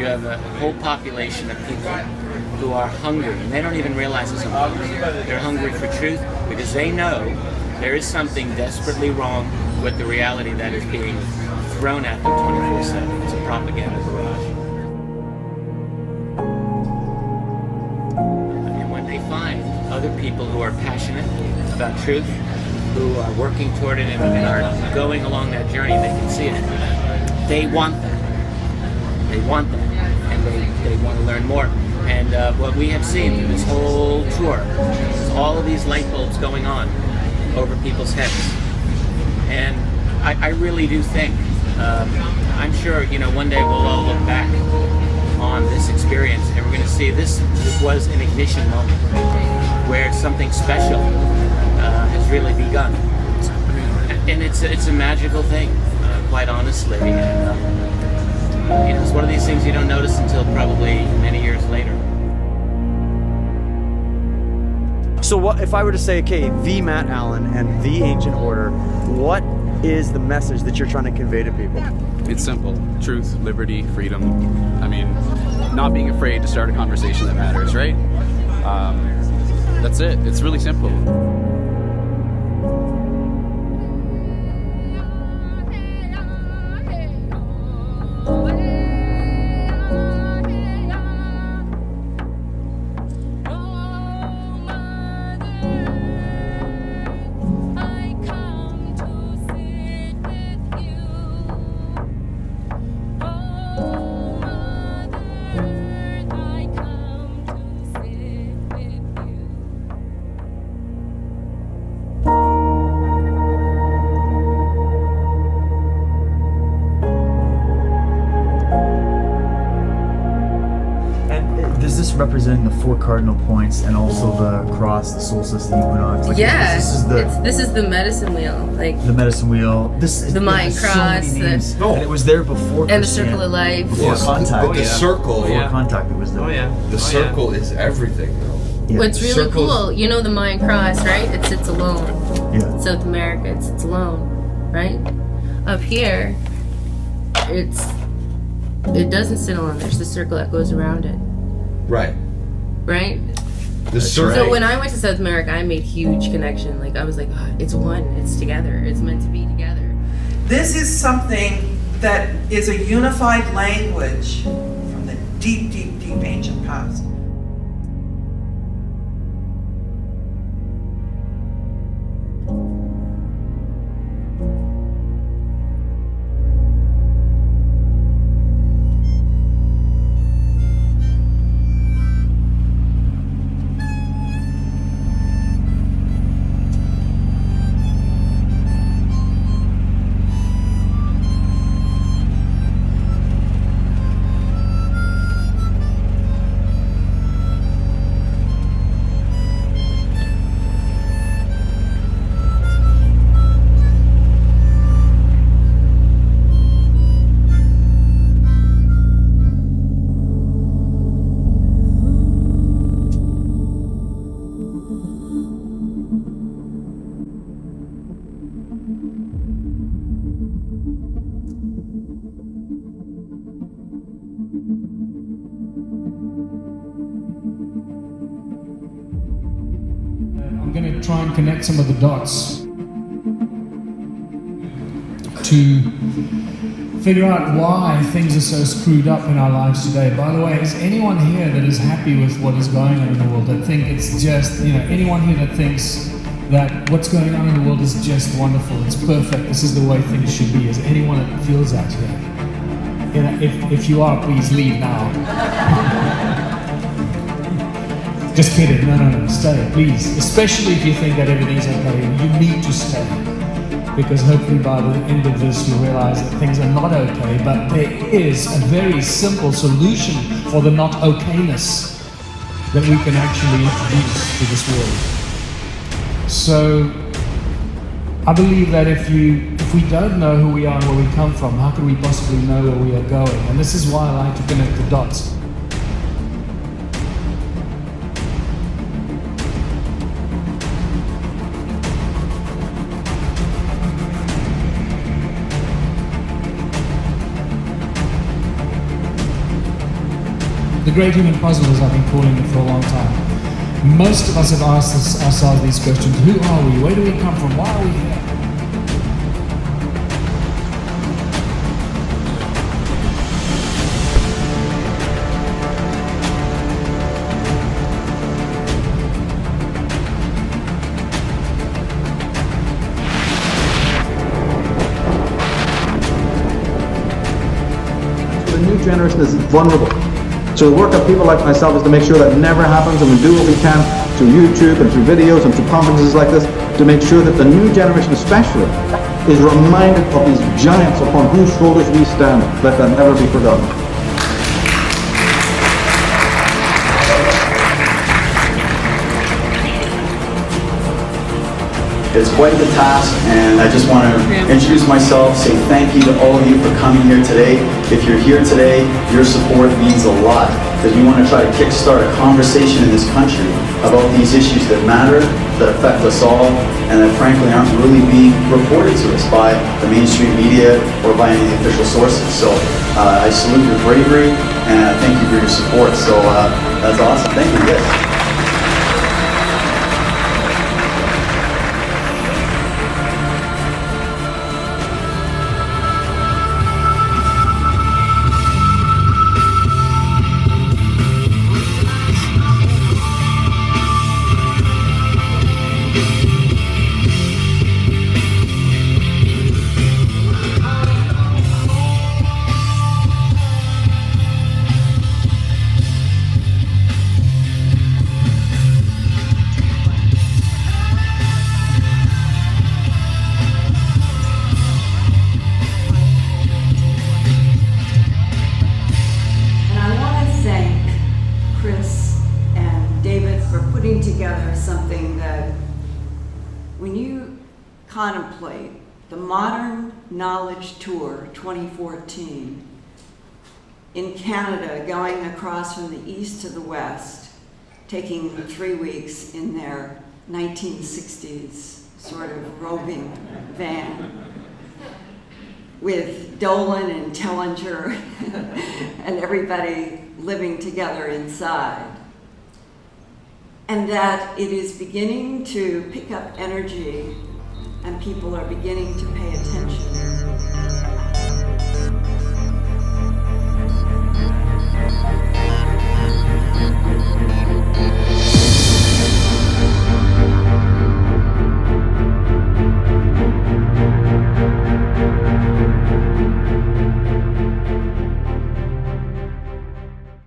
have a whole population of people who are hungry, and they don't even realize it's hungry. They're hungry for truth because they know there is something desperately wrong with the reality that is being thrown at them 24/7. It's a propaganda barrage. And when they find other people who are passionate about truth, who are working toward it and are going along that journey, they can see it. They want that. They want that. And they want to learn more. And what we have seen through this whole tour is all of these light bulbs going on over people's heads. And I really do think, I'm sure, one day we'll all look back on this experience and we're going to see this was an ignition moment where something special has really begun. And it's a magical thing, quite honestly. And, it's one of these things you don't notice until probably many years later. So what if I were to say, okay, the Matt Allen and the Ancient Order, what is the message that you're trying to convey to people? It's simple. Truth, liberty, freedom. I mean, not being afraid to start a conversation that matters, right? That's it. It's really simple. Representing the 4 cardinal points and also the cross, the solstice, the equinox. This is the medicine wheel, like the medicine wheel. This is the Mayan cross, and it was there before. And the circle of life. Before contact. The circle. Before contact, it was there. The circle is everything, though. Yeah. What's really cool, the Mayan cross, right? It sits alone. Yeah. South America, it sits alone, right? Up here, it doesn't sit alone. There's the circle that goes around it. Right. Right? The circle. So when I went to South America, I made huge connection. Like I was like, oh, it's one, it's together, it's meant to be together. This is something that is a unified language from the deep, deep, deep ancient past. I'm going to try and connect some of the dots to figure out why things are so screwed up in our lives today. By the way, is anyone here that is happy with what is going on in the world, that think it's just, anyone here that thinks that what's going on in the world is just wonderful, it's perfect, this is the way things should be? Is anyone that feels that here? If you are, please leave now. Just kidding, no, stay, please. Especially if you think that everything's okay, you need to stay. Because hopefully by the end of this you'll realize that things are not okay, but there is a very simple solution for the not okayness that we can actually introduce to this world. So, I believe that if we don't know who we are and where we come from, how can we possibly know where we are going? And this is why I like to connect the dots. great human puzzle, as I've been calling it for a long time. Most of us have asked ourselves these questions. Who are we? Where do we come from? Why are we here? The new generation is vulnerable. So the work of people like myself is to make sure that never happens, and we do what we can through YouTube and through videos and through conferences like this to make sure that the new generation especially is reminded of these giants upon whose shoulders we stand. Let that never be forgotten. It's quite the task, and I just want to introduce myself, say thank you to all of you for coming here today. If you're here today, your support means a lot, because we want to try to kickstart a conversation in this country about these issues that matter, that affect us all, and that frankly aren't really being reported to us by the mainstream media or by any official sources. So I salute your bravery, and thank you for your support. So that's awesome. Thank you. Yes. Together something that, when you contemplate the Modern Knowledge Tour 2014 in Canada, going across from the east to the west, taking 3 weeks in their 1960s sort of roving van with Dolan and Tellinger and everybody living together inside. And that it is beginning to pick up energy and people are beginning to pay attention.